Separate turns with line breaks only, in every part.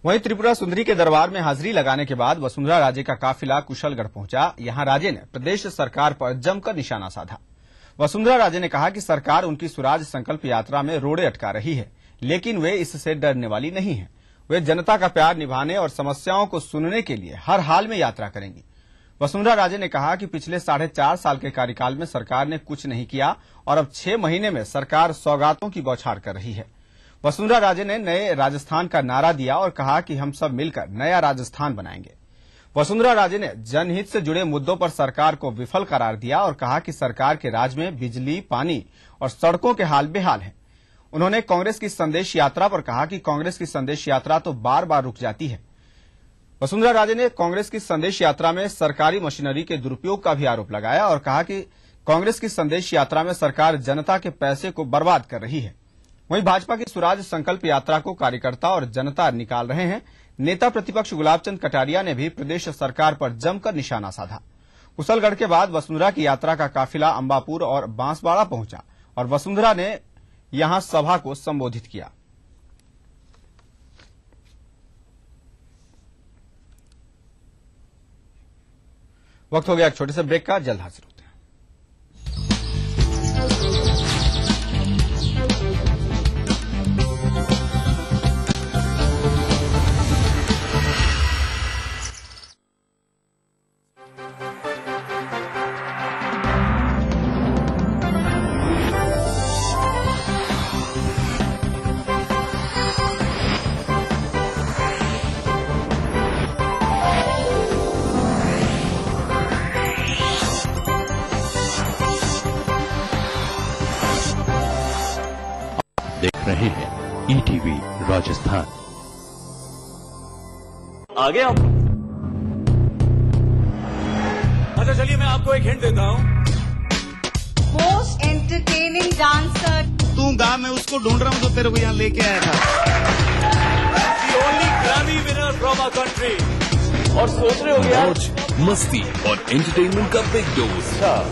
वहीं त्रिपुरा सुंदरी के दरबार में हाजिरी लगाने के बाद वसुंधरा राजे का काफिला कुशलगढ़ पहुंचा। यहां राजे ने प्रदेश सरकार पर जमकर निशाना साधा। वसुंधरा राजे ने कहा कि सरकार उनकी स्वराज संकल्प यात्रा में रोड़े अटका रही है, लेकिन वे इससे डरने वाली नहीं है। वे जनता का प्यार निभाने और समस्याओं को सुनने के लिए हर हाल में यात्रा करेंगी। वसुंधरा राजे ने कहा कि पिछले 4.5 साल के कार्यकाल में सरकार ने कुछ नहीं किया और अब 6 महीने में सरकार सौगातों की बौछार कर रही है। वसुंधरा राजे ने नए राजस्थान का नारा दिया और कहा कि हम सब मिलकर नया राजस्थान बनाएंगे। वसुंधरा राजे ने जनहित से जुड़े मुद्दों पर सरकार को विफल करार दिया और कहा कि सरकार के राज में बिजली, पानी और सड़कों के हाल बेहाल हैं। उन्होंने कांग्रेस की संदेश यात्रा पर कहा कि कांग्रेस की संदेश यात्रा तो बार बार रुक जाती है। वसुंधरा राजे ने कांग्रेस की संदेश यात्रा में सरकारी मशीनरी के दुरुपयोग का भी आरोप लगाया और कहा कि कांग्रेस की संदेश यात्रा में सरकार जनता के पैसे को बर्बाद कर रही है। वहीं भाजपा की स्वराज संकल्प यात्रा को कार्यकर्ता और जनता निकाल रहे हैं। नेता प्रतिपक्ष गुलाबचंद कटारिया ने भी प्रदेश सरकार पर जमकर निशाना साधा। कुशलगढ़ के बाद वसुंधरा की यात्रा का काफिला अंबापुर और बांसवाड़ा पहुंचा और वसुंधरा ने यहां सभा को संबोधित किया। वक्त हो गया एक छोटे से ब्रेक का, जल्द हाजिर होते हैं।
रहे हैं ईटीवी राजस्थान।
आगे हम अच्छा चलिए मैं आपको एक हिंट देता हूँ।
Most entertaining dancer.
तू गाँव में उसको ढूंढ रहा हूँ तो तेरे को यहाँ लेके आया था।
The only Grammy winner from our country। और सोच रहे हो यार
मस्ती और एंटरटेनमेंट का बिग डोज।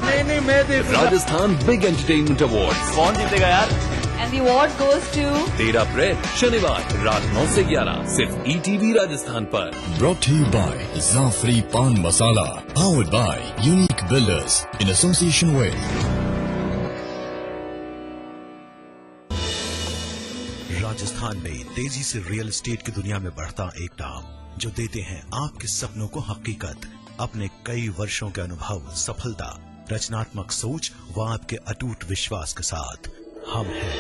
नहीं मैं
राजस्थान बिग एंटरटेनमेंट अवार्ड।
कौन जीतेगा यार?
And the award goes to
13 अप्रैल शनिवार रात 9 से 11 सिर्फ ईटीवी राजस्थान पर।
Brought to you by Zafri Pan Masala, powered by Unique Builders in association with
Rajasthan में तेजी से रियल एस्टेट की दुनिया में बढ़ता एक नाम जो देते हैं आपके सपनों को हकीकत। अपने कई वर्षों के अनुभव, सफलता, रचनात्मक सोच व आपके अटूट विश्वास के साथ हम हैं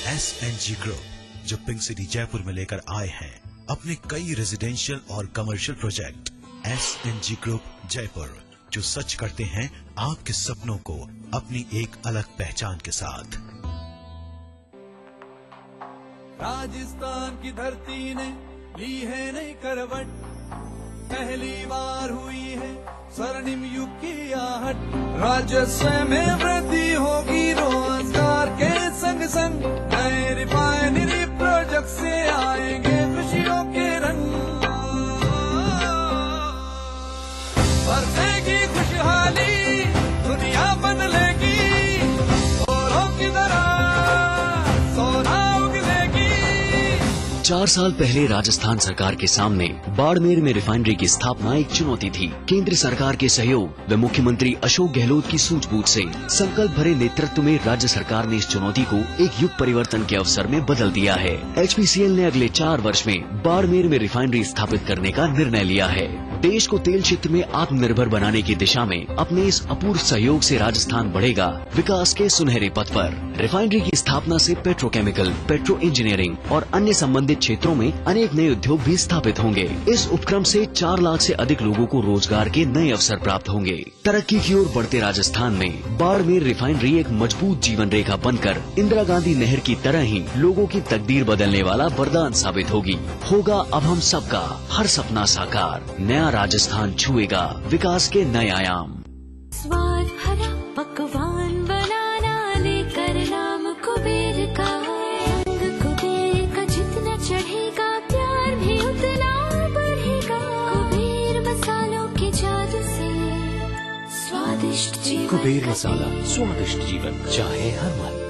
SNG ग्रुप, जो पिंक सिटी जयपुर में लेकर आए हैं अपने कई रेजिडेंशियल और commercial project. SNG group Jaipur, जो सच करते हैं आपके सपनों को अपनी एक अलग पहचान के साथ।
राजस्थान की धरती ने ली है नई करवट, पहली बार हुई है स्वर्णिम युग की आहट। राजस्व में वृद्धि होगी रोजगार के संग संग, नए रिफाइनरी प्रोजेक्ट से आएंगे खुशियों के रंग। बरसेगी खुशहाली, दुनिया बदलेगी, औरों की तरह सोना उगलेगी।
4 साल पहले राजस्थान सरकार के सामने बाड़मेर में रिफाइनरी की स्थापना एक चुनौती थी। केंद्र सरकार के सहयोग व मुख्यमंत्री अशोक गहलोत की सूझबूझ से संकल्प भरे नेतृत्व में राज्य सरकार ने इस चुनौती को एक युग परिवर्तन के अवसर में बदल दिया है। HPCL ने अगले 4 वर्ष में बाड़मेर में रिफाइनरी स्थापित करने का निर्णय लिया है। देश को तेल क्षेत्र में आत्मनिर्भर बनाने की दिशा में अपने इस अपूर्व सहयोग से राजस्थान बढ़ेगा विकास के सुनहरे पथ पर। रिफाइनरी की स्थापना से पेट्रोकेमिकल, पेट्रो इंजीनियरिंग और अन्य संबंधित क्षेत्रों में अनेक नए उद्योग भी स्थापित होंगे। इस उपक्रम से 4 लाख से अधिक लोगों को रोजगार के नए अवसर प्राप्त होंगे। तरक्की की ओर बढ़ते राजस्थान में बाड़मेर रिफाइनरी एक मजबूत जीवन रेखा बनकर इंदिरा गांधी नहर की तरह ही लोगों की तकदीर बदलने वाला वरदान साबित होगी। होगा अब हम सबका हर सपना साकार, नया राजस्थान छुएगा विकास के नए आयाम।
स्वाद भरा पकवान बनाना लेकर नाम कुबेर का, रंग कुबेर का जितना चढ़ेगा प्यार भी उतना बढ़ेगा। कुबेर मसालों के जादू से स्वादिष्ट जीवन।
कुबेर मसाला, स्वादिष्ट जीवन चाहे हर मन।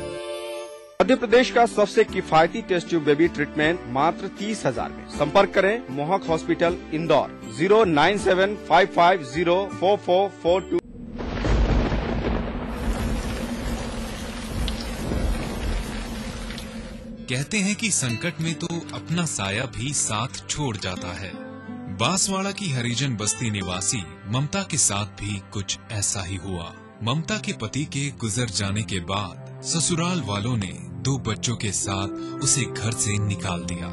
मध्य प्रदेश का सबसे किफायती टेस्ट ट्यूब बेबी ट्रीटमेंट मात्र 30,000 में। संपर्क करें मोहक हॉस्पिटल इंदौर 09755044442।
कहते हैं कि संकट में तो अपना साया भी साथ छोड़ जाता है। बांसवाड़ा की हरिजन बस्ती निवासी ममता के साथ भी कुछ ऐसा ही हुआ। ममता के पति के गुजर जाने के बाद ससुराल वालों ने 2 बच्चों के साथ उसे घर से निकाल दिया।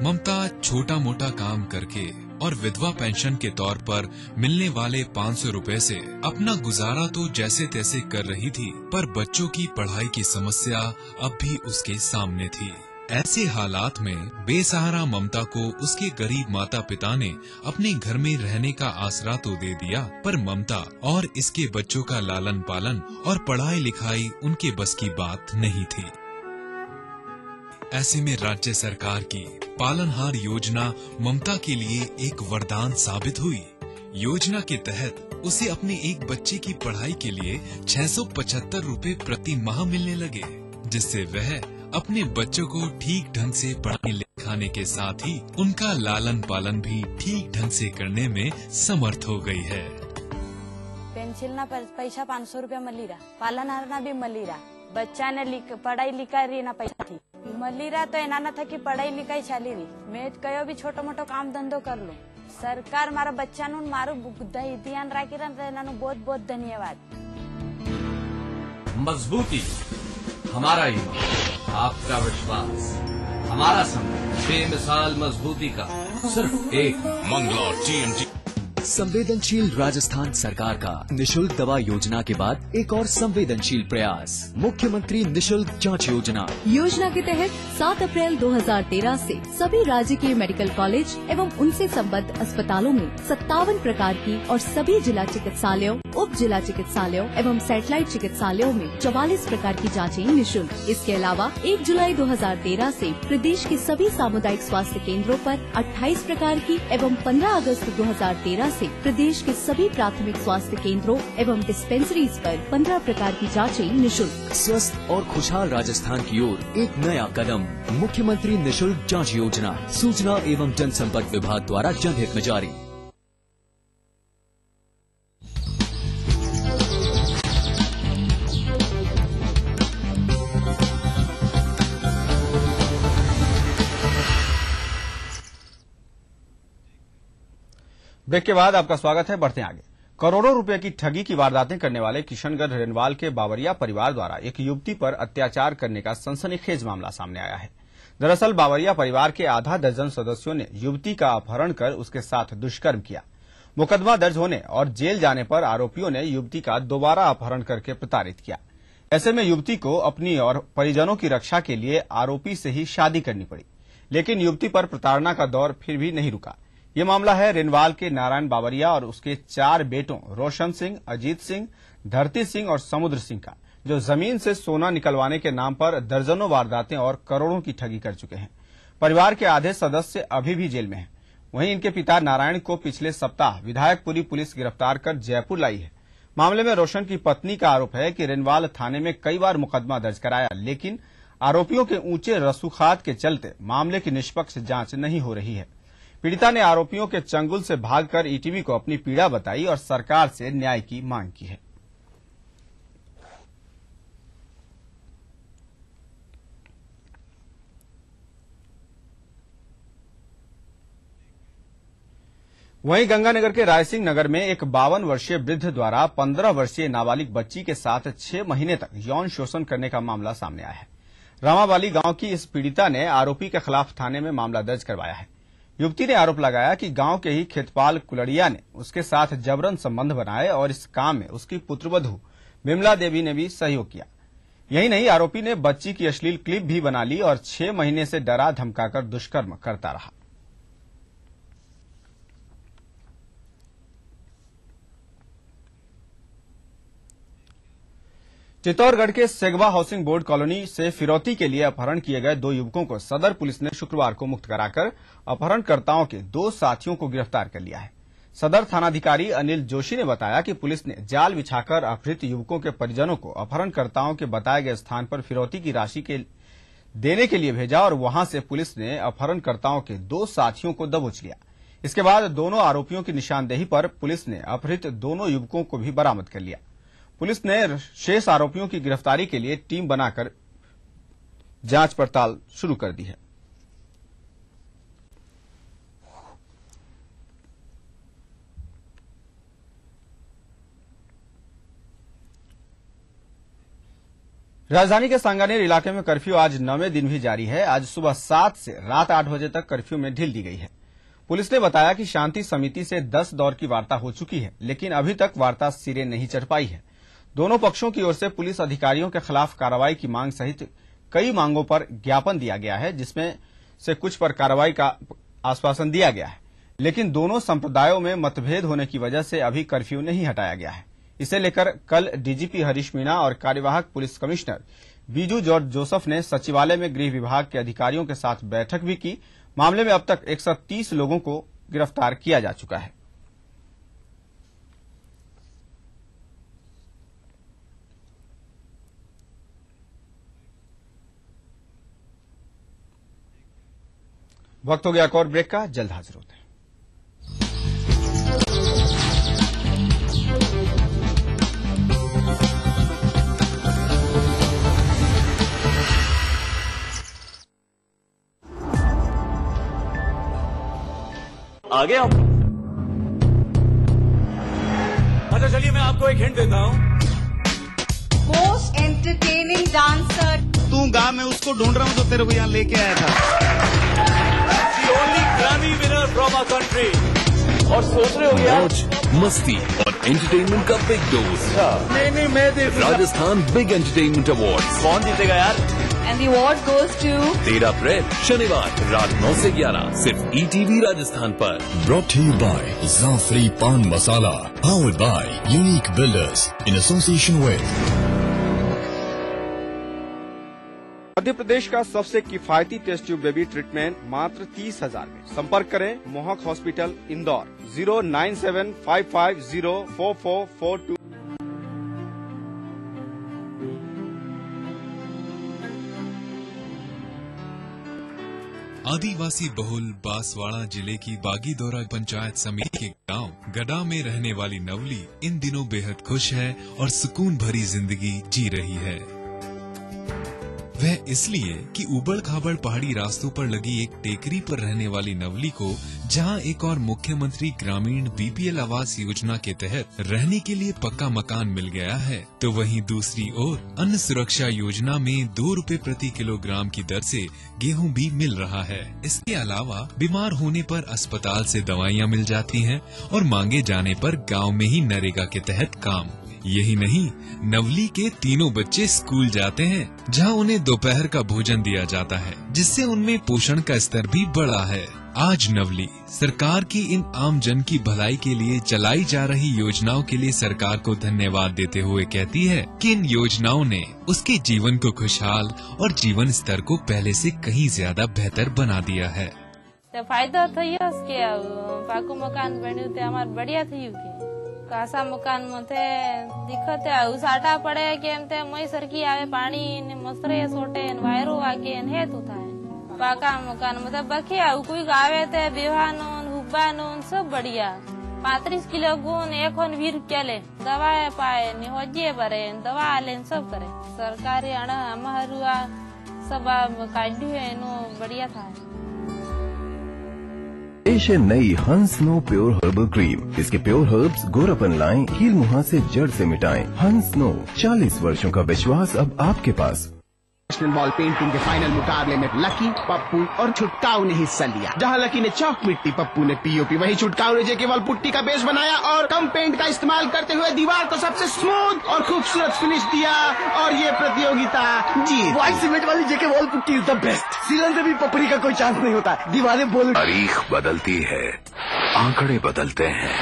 ममता छोटा मोटा काम करके और विधवा पेंशन के तौर पर मिलने वाले 500 रुपए से अपना गुजारा तो जैसे तैसे कर रही थी, पर बच्चों की पढ़ाई की समस्या अब भी उसके सामने थी। ऐसे हालात में बेसहारा ममता को उसके गरीब माता पिता ने अपने घर में रहने का आसरा तो दे दिया, पर ममता और इसके बच्चों का लालन पालन और पढ़ाई लिखाई उनके बस की बात नहीं थी। ऐसे में राज्य सरकार की पालनहार योजना ममता के लिए एक वरदान साबित हुई। योजना के तहत उसे अपने एक बच्चे की पढ़ाई के लिए 675 रुपए प्रति माह मिलने लगे, जिससे वह अपने बच्चों को ठीक ढंग से पढ़ाने लिखाने के साथ ही उनका लालन पालन भी ठीक ढंग से करने में समर्थ हो गई है।
पेंसिल ना पैसा 500 रुपया मली रहा, पालनहार ना भी मली रहा, बच्चा ने पढ़ाई लिखाई ना पैसा थी मली रहा, तो एना था कि पढ़ाई लिखाई चाली रही। मैं कयो भी छोटो मोटो काम धंधो कर लूं। सरकार मारा बच्चा नु मारू ध्यान राखी रहा, बहुत बहुत धन्यवाद।
मजबूती हमारा ईमान, आपका विश्वास हमारा संकल्प, बेमिसाल मजबूती का सिर्फ एक
मंगला TMT।
संवेदनशील राजस्थान सरकार का निशुल्क दवा योजना के बाद एक और संवेदनशील प्रयास, मुख्यमंत्री निशुल्क जांच योजना।
योजना के तहत 7 अप्रैल 2013 से सभी राज्य के मेडिकल कॉलेज एवं उनसे संबद्ध अस्पतालों में 57 प्रकार की और सभी जिला चिकित्सालयों, उप जिला चिकित्सालयों एवं सैटेलाइट चिकित्सालयों में 44 प्रकार की जाँचें निःशुल्क। इसके अलावा 1 जुलाई 2013 से प्रदेश के सभी सामुदायिक स्वास्थ्य केंद्रों पर 28 प्रकार की एवं 15 अगस्त 2013 से प्रदेश के सभी प्राथमिक स्वास्थ्य केंद्रों एवं डिस्पेंसरीज पर 15 प्रकार की जांचें निःशुल्क।
स्वस्थ और खुशहाल राजस्थान की ओर एक नया कदम, मुख्यमंत्री निशुल्क जांच योजना, सूचना एवं जनसंपर्क विभाग द्वारा जनहित में जारी।
ब्रेक के बाद आपका स्वागत है। बढ़ते आगे। करोड़ों रुपए की ठगी की वारदातें करने वाले किशनगढ़ रेनवाल के बावरिया परिवार द्वारा एक युवती पर अत्याचार करने का सनसनीखेज मामला सामने आया है। दरअसल बावरिया परिवार के आधा दर्जन सदस्यों ने युवती का अपहरण कर उसके साथ दुष्कर्म किया। मुकदमा दर्ज होने और जेल जाने पर आरोपियों ने युवती का दोबारा अपहरण करके प्रताड़ित किया। ऐसे में युवती को अपनी और परिजनों की रक्षा के लिए आरोपी से ही शादी करनी पड़ी, लेकिन युवती पर प्रताड़ना का दौर फिर भी नहीं रुका। ये मामला है रेनवाल के नारायण बावरिया और उसके 4 बेटों रोशन सिंह, अजीत सिंह, धरती सिंह और समुद्र सिंह का, जो जमीन से सोना निकलवाने के नाम पर दर्जनों वारदातें और करोड़ों की ठगी कर चुके हैं। परिवार के आधे सदस्य अभी भी जेल में हैं। वहीं इनके पिता नारायण को पिछले सप्ताह विधायकपुरी पुलिस गिरफ्तार कर जयपुर लाई है। मामले में रोशन की पत्नी का आरोप है कि रेनवाल थाने में कई बार मुकदमा दर्ज कराया, लेकिन आरोपियों के ऊंचे रसूखात के चलते मामले की निष्पक्ष जांच नहीं हो रही है। पीड़िता ने आरोपियों के चंगुल से भागकर ईटीवी को अपनी पीड़ा बताई और सरकार से न्याय की मांग की है। वहीं गंगानगर के रायसिंह नगर में एक 52 वर्षीय वृद्ध द्वारा 15 वर्षीय नाबालिग बच्ची के साथ 6 महीने तक यौन शोषण करने का मामला सामने आया है। रामावाली गांव की इस पीड़िता ने आरोपी के खिलाफ थाने में मामला दर्ज करवाया है। युवती ने आरोप लगाया कि गांव के ही खेतपाल कुलड़िया ने उसके साथ जबरन संबंध बनाए और इस काम में उसकी पुत्रवधू विमला देवी ने भी सहयोग किया। यही नहीं, आरोपी ने बच्ची की अश्लील क्लिप भी बना ली और 6 महीने से डरा धमकाकर दुष्कर्म करता रहा। चित्तौड़गढ़ के सेगवा हाउसिंग बोर्ड कॉलोनी से फिरौती के लिए अपहरण किए गए 2 युवकों को सदर पुलिस ने शुक्रवार को मुक्त कराकर अपहरणकर्ताओं के 2 साथियों को गिरफ्तार कर लिया है। सदर थानाधिकारी अनिल जोशी ने बताया कि पुलिस ने जाल बिछाकर अपहृत युवकों के परिजनों को अपहरणकर्ताओं के बताए गए स्थान पर फिरौती की राशि के देने के लिए भेजा और वहां से पुलिस ने अपहरणकर्ताओं के 2 साथियों को दबोच लिया। इसके बाद दोनों आरोपियों की निशानदेही पर पुलिस ने अपहृत दोनों युवकों को भी बरामद कर लिया। पुलिस ने शेष आरोपियों की गिरफ्तारी के लिए टीम बनाकर जांच पड़ताल शुरू कर दी है। राजधानी के सांगानेर इलाके में कर्फ्यू आज 9वें दिन भी जारी है। आज सुबह 7 से रात 8 बजे तक कर्फ्यू में ढील दी गई है। पुलिस ने बताया कि शांति समिति से 10 दौर की वार्ता हो चुकी है, लेकिन अभी तक वार्ता सिरे नहीं चढ़ पाई है। दोनों पक्षों की ओर से पुलिस अधिकारियों के खिलाफ कार्रवाई की मांग सहित कई मांगों पर ज्ञापन दिया गया है, जिसमें से कुछ पर कार्रवाई का आश्वासन दिया गया है, लेकिन दोनों संप्रदायों में मतभेद होने की वजह से अभी कर्फ्यू नहीं हटाया गया है। इसे लेकर कल डीजीपी हरीश मीणा और कार्यवाहक police commissioner Biju George Joseph ने सचिवालय में गृह विभाग के अधिकारियों के साथ बैठक भी की। मामले में अब तक 130 लोगों को गिरफ्तार किया जा चुका है। वक्त हो गया एक और ब्रेक का, जल्द हाजिर होते हैं।
आ गए आप? अच्छा चलिए मैं आपको एक हिंट देता हूँ।
Most entertaining dancer.
तू गांव में उसको ढूंढ रहा हूँ जो तेरे को यहाँ लेके आया था।
The only Grammy winner from our country. और सोच रहे हो यार?
मौज, मस्ती और एंटरटेनमेंट का बिग डोज।
नहीं मैं देखूंगा।
Rajasthan big entertainment award.
कौन जीतेगा यार?
And the award goes to
13 अप्रैल शनिवार रात 9 से 11 सिर्फ ईटीवी राजस्थान पर।
Brought to you by Zafri Pan Masala, powered by Unique Builders in association with
Madhya Pradesh का सबसे किफायती टेस्ट ट्यूब बेबी ट्रीटमेंट मात्र 30,000 में। संपर्क करें मोहक हॉस्पिटल इंदौर 09755044442।
आदिवासी बहुल बांसवाड़ा जिले की बागीदोरा पंचायत समिति के गांव गडा में रहने वाली नवली इन दिनों बेहद खुश है और सुकून भरी जिंदगी जी रही है। वह इसलिए कि उबड़ खाबड़ पहाड़ी रास्तों पर लगी एक टेकरी पर रहने वाली नवली को जहां एक और मुख्यमंत्री ग्रामीण बीपीएल आवास योजना के तहत रहने के लिए पक्का मकान मिल गया है, तो वहीं दूसरी ओर अन्न सुरक्षा योजना में 2 रुपए प्रति किलोग्राम की दर से गेहूं भी मिल रहा है। इसके अलावा बीमार होने पर अस्पताल से दवाइयां मिल जाती हैं और मांगे जाने पर गाँव में ही नरेगा के तहत काम। यही नहीं, नवली के तीनों बच्चे स्कूल जाते हैं, जहां उन्हें दोपहर का भोजन दिया जाता है, जिससे उनमें पोषण का स्तर भी बढ़ा है। आज नवली सरकार की इन आम जन की भलाई के लिए चलाई जा रही योजनाओं के लिए सरकार को धन्यवाद देते हुए कहती है कि इन योजनाओं ने उसके जीवन को खुशहाल और जीवन स्तर को पहले से कहीं ज्यादा बेहतर बना दिया है।
तो फायदा थी पाकू मकान बन्यु ते हमार बढ़िया थी कासा मकान मथे दिक्कत है उसाटा पड़े केम ते मई सरकी आवे पानी ने मसरे सोटे वायरो आगे हे तू थाय पाका मकान मथे बखे आउ कोई आवे ते बेवानोन हुब्बानोन सब बढ़िया 35 किलो गुण 1 रुपया ले दवा पाए ने होजे भरे दवा लेन सब करे सरकारी अण हमारुआ सब काढ्यु है नो बढ़िया था।
पेश है नई हंस नो प्योर हर्बल क्रीम। इसके प्योर हर्ब्स गोरापन लाएं, कील मुहासे जड़ से मिटाएं। हंस नो 40 वर्षों का विश्वास अब आपके पास।
नेशनल बॉल पेंटिंग के फाइनल मुकाबले में लकी, पप्पू और छुटकाऊ ने हिस्सा लिया। जहां लकी ने चौक मिट्टी, पप्पू ने पीओपी, वहीं छुटकाऊ ने जेके वॉल पुट्टी का बेस बनाया और कम पेंट का इस्तेमाल करते हुए दीवार को सबसे स्मूथ और खूबसूरत फिनिश दिया और ये प्रतियोगिता जीत।
व्हाइट सीमेंट वाली JK wall putty is the best. सीलन से भी पपड़ी का कोई चांस नहीं होता। दीवारें बोल
तारीख बदलती है, आंकड़े बदलते हैं,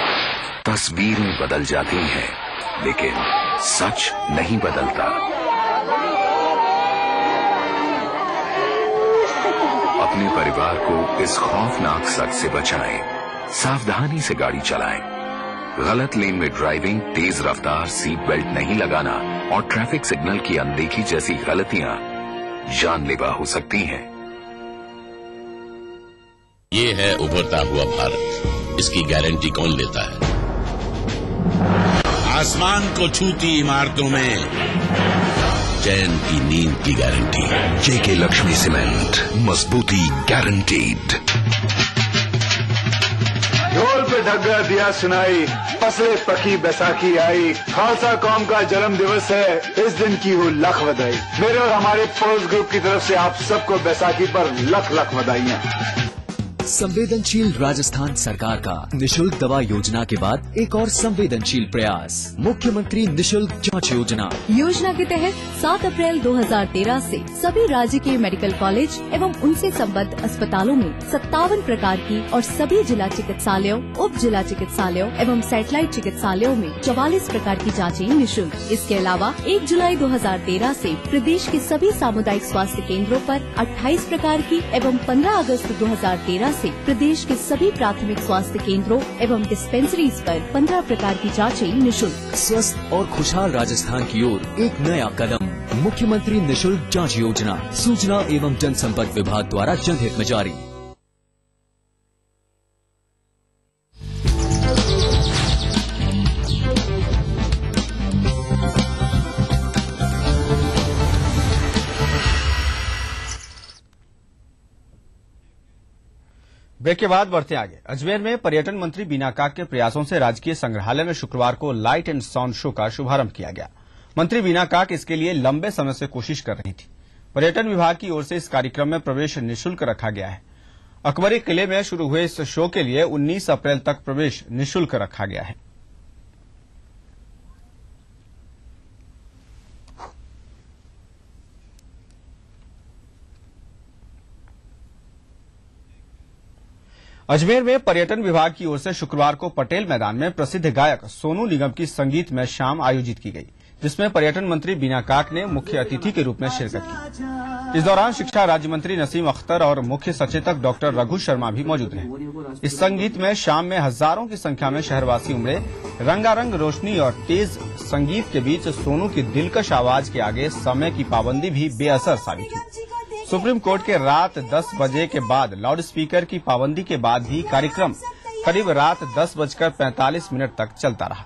तस्वीरें बदल जाती हैं, लेकिन सच नहीं बदलता। अपने परिवार को इस खौफनाक सच से बचाएं। सावधानी से गाड़ी चलाएं। गलत लेन में ड्राइविंग, तेज रफ्तार, सीट बेल्ट नहीं लगाना और ट्रैफिक सिग्नल की अनदेखी जैसी गलतियां जानलेवा हो सकती हैं।
ये है उभरता हुआ भारत, इसकी गारंटी कौन लेता है? आसमान को छूती इमारतों में चैन की नींद की गारंटी।
जेके लक्ष्मी सीमेंट, मजबूती गारंटीड।
ढोल पे ढक गया दिया सुनाई, फसलें पकी बैसाखी आई, खालसा कौम का जन्म दिवस है, इस दिन की हो लख बधाई। मेरे और हमारे पोस्ट ग्रुप की तरफ से आप सबको बैसाखी पर लख लख बधाइयाँ।
संवेदनशील राजस्थान सरकार का निशुल्क दवा योजना के बाद एक और संवेदनशील प्रयास, मुख्यमंत्री निशुल्क जांच योजना।
योजना के तहत 7 अप्रैल 2013 से सभी राज्य के मेडिकल कॉलेज एवं उनसे संबद्ध अस्पतालों में 57 प्रकार की और सभी जिला चिकित्सालयों, उप जिला चिकित्सालयों एवं सैटेलाइट चिकित्सालयों में 44 प्रकार की जाँचें निःशुल्क। इसके अलावा 1 जुलाई 2013 से प्रदेश के सभी सामुदायिक स्वास्थ्य केंद्रों पर 28 प्रकार की एवं 15 अगस्त 2013 से प्रदेश के सभी प्राथमिक स्वास्थ्य केंद्रों एवं डिस्पेंसरीज पर 15 प्रकार की जांचें निःशुल्क।
स्वस्थ और खुशहाल राजस्थान की ओर एक नया कदम, मुख्यमंत्री निशुल्क जांच योजना, सूचना एवं जनसंपर्क विभाग द्वारा जनहित में जारी।
ब्रेक के बाद बढ़ते आगे। अजमेर में पर्यटन मंत्री बीना काक के प्रयासों से राजकीय संग्रहालय में शुक्रवार को लाइट एंड साउंड शो का शुभारंभ किया गया। मंत्री बीना काक इसके लिए लंबे समय से कोशिश कर रही थी। पर्यटन विभाग की ओर से इस कार्यक्रम में प्रवेश निःशुल्क रखा गया है। अकबरी किले में शुरू हुए इस शो के लिए 19 अप्रैल तक प्रवेश निःशुल्क रखा गया है। अजमेर में पर्यटन विभाग की ओर से शुक्रवार को पटेल मैदान में प्रसिद्ध गायक सोनू निगम की संगीतमय शाम आयोजित की गई, जिसमें पर्यटन मंत्री बीना काक ने मुख्य अतिथि के रूप में शिरकत की। इस दौरान शिक्षा राज्य मंत्री नसीम अख्तर और मुख्य सचेतक डॉक्टर रघु शर्मा भी मौजूद रहे। इस संगीतमय शाम में हजारों की संख्या में शहरवासी उमड़े। रंगारंग रोशनी और तेज संगीत के बीच सोनू की दिलकश आवाज के आगे समय की पाबंदी भी बेअसर साबित हुई। सुप्रीम कोर्ट के रात 10 बजे के बाद लाउडस्पीकर की पाबंदी के बाद भी कार्यक्रम करीब रात 10:45 तक चलता रहा।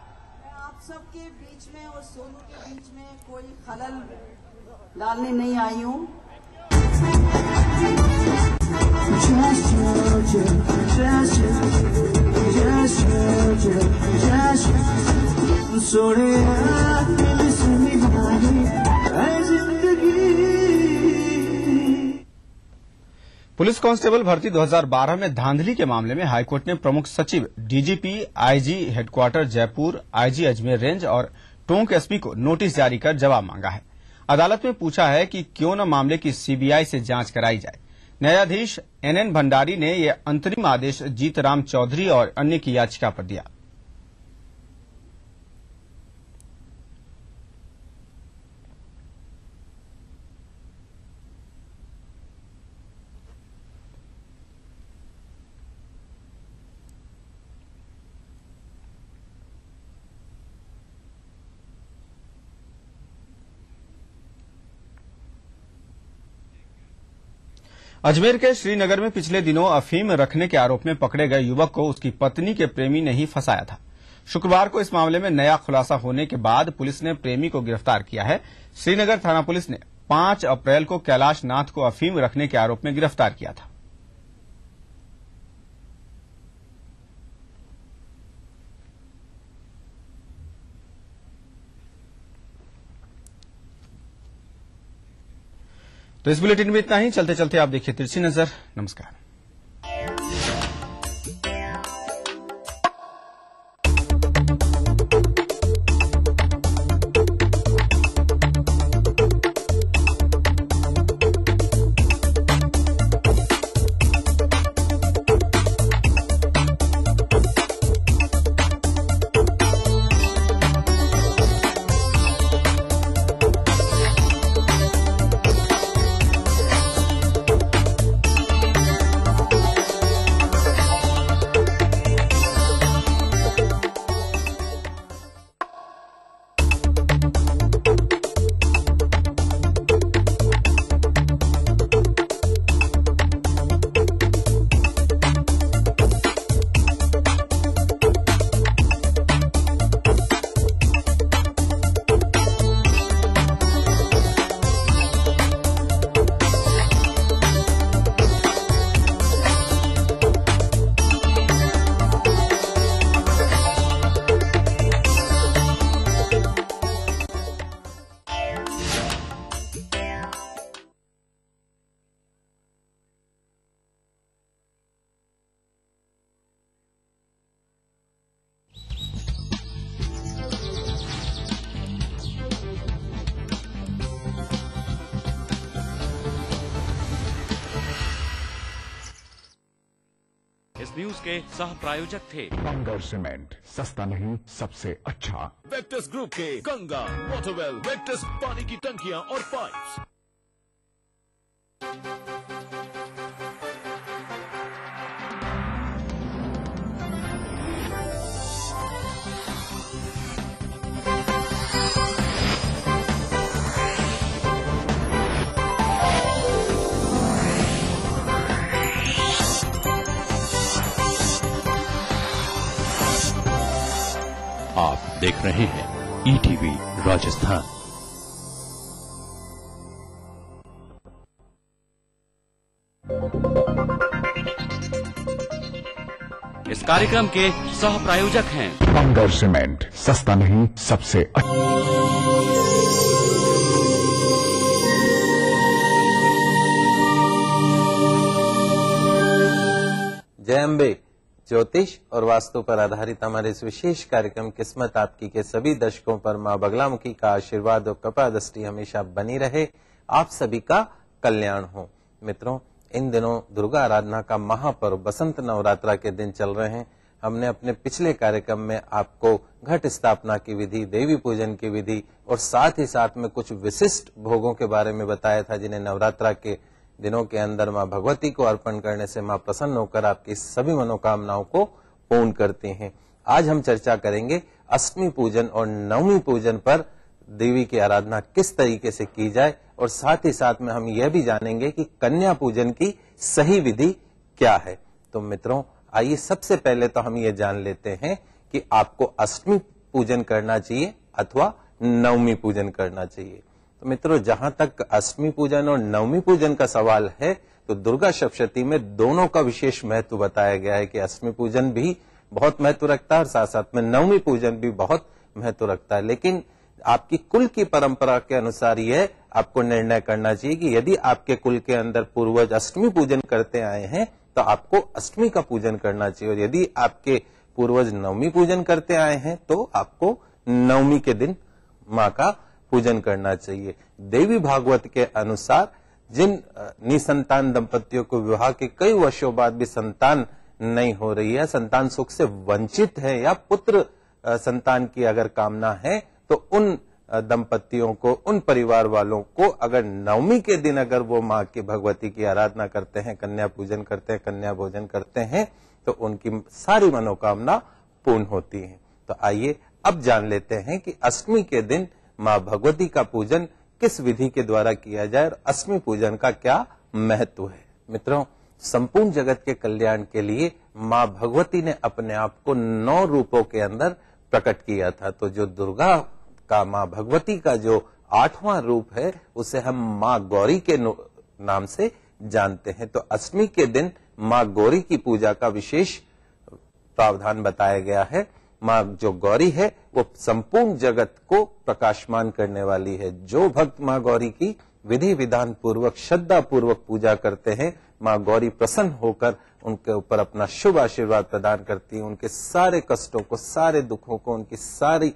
आप सबके बीच में और सोनू के बीच में कोई खलल डालने नहीं आई हूँ।
पुलिस कांस्टेबल भर्ती 2012 में धांधली के मामले में हाईकोर्ट ने प्रमुख सचिव, DGP, IG headquarter Jaipur, IG Ajmer range और टोंक एसपी को नोटिस जारी कर जवाब मांगा है। अदालत में पूछा है कि क्यों न मामले की सीबीआई से जांच कराई जाए। न्यायाधीश एनएन भंडारी ने यह अंतरिम आदेश जीतराम चौधरी और अन्य की याचिका पर दिया। अजमेर के श्रीनगर में पिछले दिनों अफीम रखने के आरोप में पकड़े गए युवक को उसकी पत्नी के प्रेमी ने ही फंसाया था। शुक्रवार को इस मामले में नया खुलासा होने के बाद पुलिस ने प्रेमी को गिरफ्तार किया है। श्रीनगर थाना पुलिस ने 5 अप्रैल को कैलाश नाथ को अफीम रखने के आरोप में गिरफ्तार किया था। तो इस बुलेटिन में इतना ही। चलते चलते आप देखिए तिरछी नजर। नमस्कार।
इस न्यूज के सह प्रायोजक थे
बंगर सीमेंट, सस्ता नहीं सबसे अच्छा।
वेक्टस ग्रुप के गंगा, वाटरवेल, वेक्टस पानी की टंकियां और पाइप्स।
आप देख रहे हैं ईटीवी राजस्थान।
इस कार्यक्रम के सह प्रायोजक हैं
बंगर सीमेंट, सस्ता नहीं सबसे अच्छा।
जय अम्बे। ज्योतिष और वास्तु पर आधारित हमारे इस विशेष कार्यक्रम किस्मत आपकी के सभी दर्शकों पर मां बगलामुखी का आशीर्वाद और कृपा दृष्टि हमेशा बनी रहे, आप सभी का कल्याण हो। मित्रों, इन दिनों दुर्गा आराधना का महापर्व बसंत नवरात्रा के दिन चल रहे हैं। हमने अपने पिछले कार्यक्रम में आपको घट स्थापना की विधि, देवी पूजन की विधि और साथ ही साथ में कुछ विशिष्ट भोगों के बारे में बताया था, जिन्हें नवरात्रा के दिनों के अंदर मां भगवती को अर्पण करने से मां प्रसन्न होकर आपकी सभी मनोकामनाओं को पूर्ण करती हैं। आज हम चर्चा करेंगे अष्टमी पूजन और नवमी पूजन पर देवी की आराधना किस तरीके से की जाए, और साथ ही साथ में हम यह भी जानेंगे कि कन्या पूजन की सही विधि क्या है। तो मित्रों, आइए सबसे पहले तो हम ये जान लेते हैं कि आपको अष्टमी पूजन करना चाहिए अथवा नवमी पूजन करना चाहिए। तो मित्रों, जहां तक अष्टमी पूजन और नवमी पूजन का सवाल है, तो दुर्गा सप्तशती में दोनों का विशेष महत्व बताया गया है कि अष्टमी पूजन भी बहुत महत्व रखता है और साथ साथ में नवमी पूजन भी बहुत महत्व रखता है। लेकिन आपकी कुल की परंपरा के अनुसार यह आपको निर्णय करना चाहिए कि यदि आपके कुल के अंदर पूर्वज अष्टमी पूजन करते आए हैं तो आपको अष्टमी का पूजन करना चाहिए, और यदि आपके पूर्वज नवमी पूजन करते आए हैं तो आपको नवमी के दिन मां का पूजन करना चाहिए। देवी भागवत के अनुसार जिन निसंतान दंपतियों को विवाह के कई वर्षों बाद भी संतान नहीं हो रही है, संतान सुख से वंचित है या पुत्र संतान की अगर कामना है, तो उन दंपतियों को, उन परिवार वालों को अगर नवमी के दिन अगर वो मां की भगवती की आराधना करते हैं, कन्या पूजन करते हैं, कन्या भोजन करते हैं, तो उनकी सारी मनोकामना पूर्ण होती है। तो आइए अब जान लेते हैं कि अष्टमी के दिन मां भगवती का पूजन किस विधि के द्वारा किया जाए और अष्टमी पूजन का क्या महत्व है। मित्रों, संपूर्ण जगत के कल्याण के लिए मां भगवती ने अपने आप को 9 रूपों के अंदर प्रकट किया था। तो जो दुर्गा का, मां भगवती का जो 8वां रूप है, उसे हम मां गौरी के नाम से जानते हैं। तो अष्टमी के दिन मां गौरी की पूजा का विशेष प्रावधान बताया गया है। मां जो गौरी है वो संपूर्ण जगत को प्रकाशमान करने वाली है। जो भक्त मां गौरी की विधि विधान पूर्वक, श्रद्धा पूर्वक पूजा करते हैं, मां गौरी प्रसन्न होकर उनके ऊपर अपना शुभ आशीर्वाद प्रदान करती है, उनके सारे कष्टों को, सारे दुखों को, उनकी सारी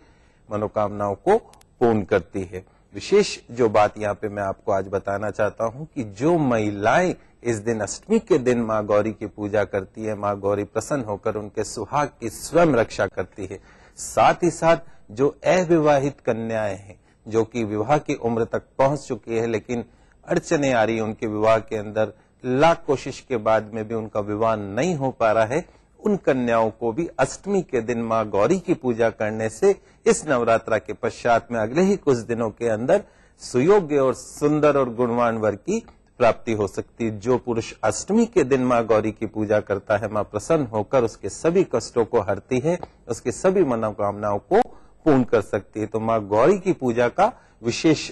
मनोकामनाओं को पूर्ण करती है। विशेष जो बात यहाँ पे मैं आपको आज बताना चाहता हूँ कि जो महिलाएं इस दिन अष्टमी के दिन मां गौरी की पूजा करती है, मां गौरी प्रसन्न होकर उनके सुहाग की स्वयं रक्षा करती है। साथ ही साथ जो अविवाहित कन्याएं हैं, जो कि विवाह की उम्र तक पहुंच चुकी है लेकिन अड़चने आ रही है उनके विवाह के अंदर, लाख कोशिश के बाद में भी उनका विवाह नहीं हो पा रहा है, उन कन्याओं को भी अष्टमी के दिन मां गौरी की पूजा करने से इस नवरात्रा के पश्चात में अगले ही कुछ दिनों के अंदर सुयोग्य और सुंदर और गुणवान वर की प्राप्ति हो सकती है। जो पुरुष अष्टमी के दिन मां गौरी की पूजा करता है, मां प्रसन्न होकर उसके सभी कष्टों को हरती है, उसके सभी मनोकामनाओं को पूर्ण कर सकती है। तो मां गौरी की पूजा का विशेष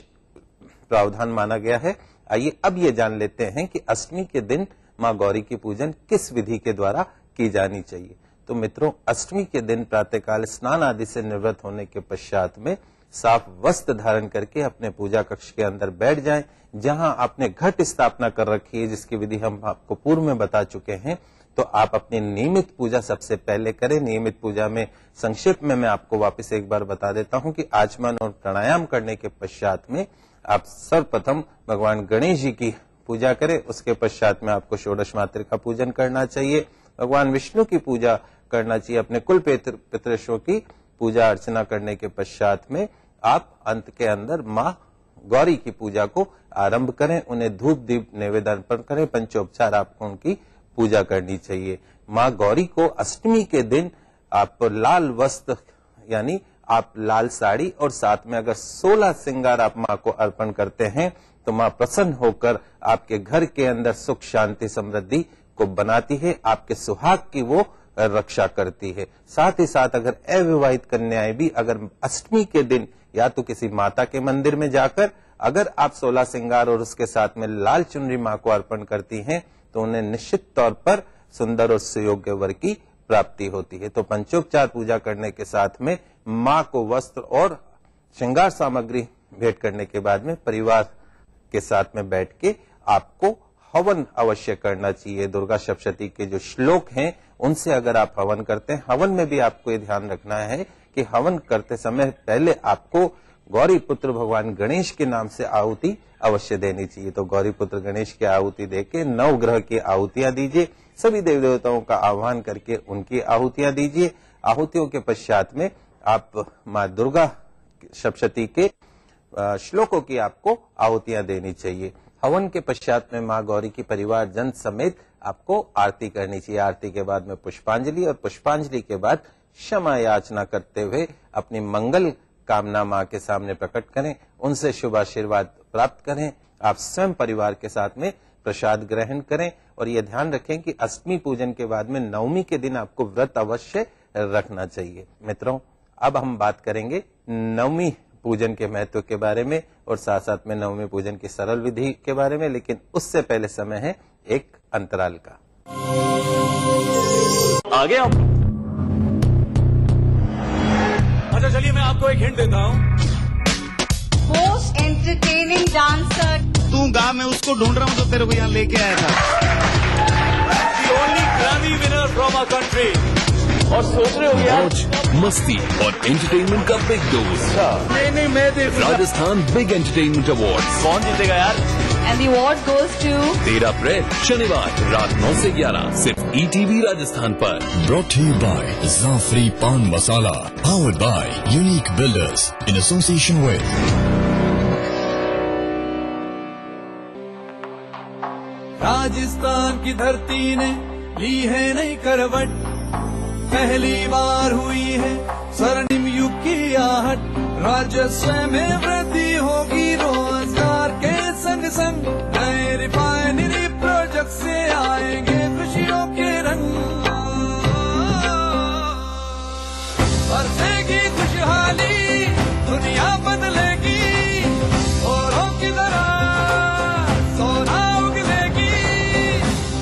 प्रावधान माना गया है। आइए अब ये जान लेते हैं कि अष्टमी के दिन मां गौरी की पूजन किस विधि के द्वारा की जानी चाहिए। तो मित्रों, अष्टमी के दिन प्रातःकाल स्नान आदि से निवृत्त होने के पश्चात में साफ वस्त्र धारण करके अपने पूजा कक्ष के अंदर बैठ जाएं, जहां आपने घट स्थापना कर रखी है, जिसकी विधि हम आपको पूर्व में बता चुके हैं। तो आप अपनी नियमित पूजा सबसे पहले करें। नियमित पूजा में संक्षेप में मैं आपको वापस एक बार बता देता हूं कि आचमन और प्राणायाम करने के पश्चात में आप सर्वप्रथम भगवान गणेश जी की पूजा करें। उसके पश्चात में आपको षोडश मातृका पूजन करना चाहिए भगवान विष्णु की पूजा करना चाहिए। अपने कुल पितृषों की पूजा अर्चना करने के पश्चात में आप अंत के अंदर माँ गौरी की पूजा को आरंभ करें, उन्हें धूप दीप नैवेद्य अर्पण करें, पंचोपचार आपको उनकी पूजा करनी चाहिए। माँ गौरी को अष्टमी के दिन आप लाल वस्त्र यानी आप लाल साड़ी और साथ में अगर 16 श्रृंगार आप माँ को अर्पण करते हैं तो माँ प्रसन्न होकर आपके घर के अंदर सुख शांति समृद्धि को बनाती है, आपके सुहाग की वो रक्षा करती है। साथ ही साथ अगर अविवाहित कन्याएं भी अगर अष्टमी के दिन या तो किसी माता के मंदिर में जाकर अगर आप 16 श्रृंगार और उसके साथ में लाल चुनरी माँ को अर्पण करती हैं तो उन्हें निश्चित तौर पर सुंदर और सुयोग्य वर की प्राप्ति होती है। तो पंचोपचार पूजा करने के साथ में माँ को वस्त्र और श्रृंगार सामग्री भेंट करने के बाद में परिवार के साथ में बैठ के आपको हवन अवश्य करना चाहिए। दुर्गा सप्तशती के जो श्लोक हैं उनसे अगर आप हवन करते हैं, हवन में भी आपको ये ध्यान रखना है कि हवन करते समय पहले आपको गौरी पुत्र भगवान गणेश के नाम से आहुति अवश्य देनी चाहिए। तो गौरी पुत्र गणेश की आहुति देके 9 ग्रह की आहुतियां दीजिए, सभी देवी देवताओं का आह्वान करके उनकी आहुतियां दीजिए। आहुतियों के पश्चात में आप माँ दुर्गा सप्तशती के श्लोकों की आपको आहुतियां देनी चाहिए। हवन के पश्चात में माँ गौरी की परिवार जन समेत आपको आरती करनी चाहिए। आरती के बाद में पुष्पांजलि और पुष्पांजलि के बाद क्षमा याचना करते हुए अपनी मंगल कामना माँ के सामने प्रकट करें, उनसे शुभ आशीर्वाद प्राप्त करें। आप स्वयं परिवार के साथ में प्रसाद ग्रहण करें और ये ध्यान रखें कि अष्टमी पूजन के बाद में नवमी के दिन आपको व्रत अवश्य रखना चाहिए। मित्रों, अब हम बात करेंगे नवमी पूजन के महत्व के बारे में और साथ साथ में नवमी पूजन की सरल विधि के बारे में, लेकिन उससे पहले समय है एक अंतराल का।
आगे आप अच्छा चलिए मैं आपको एक हिंट देता हूँ।
Most entertaining dancer.
तू गाँव में उसको ढूंढ रहा हूँ तो तेरे को यहाँ लेके आया था।
The only Grammy winner from our country. और सोच रहे हो यार
मस्ती और एंटरटेनमेंट का बिग डोज।
नहीं मैं देखूंगा।
राजस्थान बिग एंटरटेनमेंट अवार्ड
कौन जीतेगा यार?
And the award goes to
13 अप्रैल शनिवार रात 9 से 11 सिर्फ ETV राजस्थान पर।
Brought to you by Zafri Pan Masala, powered by Unique Builders in association with
Rajasthan की धरती ने ली है नई करवट, पहली बार हुई है स्वर्णिम युग की आहट। राजस्व में वृद्धि होगी रोजगार के संग संग, नए रिफाइनरी प्रोजेक्ट से आएंगे खुशियों के रंग। बरसेगी खुशहाली, दुनिया बदलेगी, औरों की तरह सोना उगलेगी।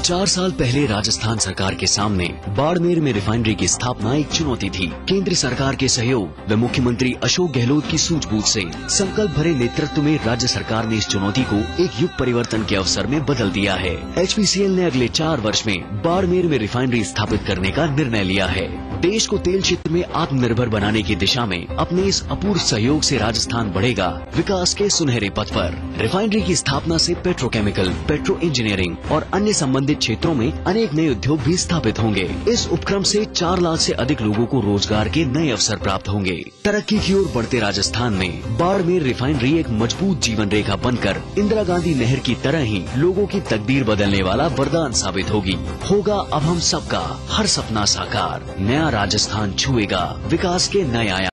4 साल पहले राजस्थान सरकार के सामने बाड़मेर में रिफाइनरी की स्थापना एक चुनौती थी। केंद्र सरकार के सहयोग व मुख्यमंत्री अशोक गहलोत की सूझबूझ से संकल्प भरे नेतृत्व में राज्य सरकार ने इस चुनौती को एक युग परिवर्तन के अवसर में बदल दिया है। HPCL ने अगले 4 वर्ष में बाड़मेर में रिफाइनरी स्थापित करने का निर्णय लिया है। देश को तेल क्षेत्र में आत्मनिर्भर बनाने की दिशा में अपने इस अपूर्व सहयोग से राजस्थान बढ़ेगा विकास के सुनहरे पथ पर। रिफाइनरी की स्थापना से पेट्रोकेमिकल, पेट्रो इंजीनियरिंग और अन्य संबंधित क्षेत्रों में अनेक नए उद्योग भी स्थापित होंगे। इस उपक्रम से 4 लाख से अधिक लोगों को रोजगार के नए अवसर प्राप्त होंगे। तरक्की की ओर बढ़ते राजस्थान में बाड़मेर रिफाइनरी एक मजबूत जीवन रेखा बनकर इंदिरा गांधी नहर की तरह ही लोगों की तकदीर बदलने वाला वरदान साबित होगी। होगा अब हम सबका हर सपना साकार, नया राजस्थान छुएगा विकास के नए आयाम।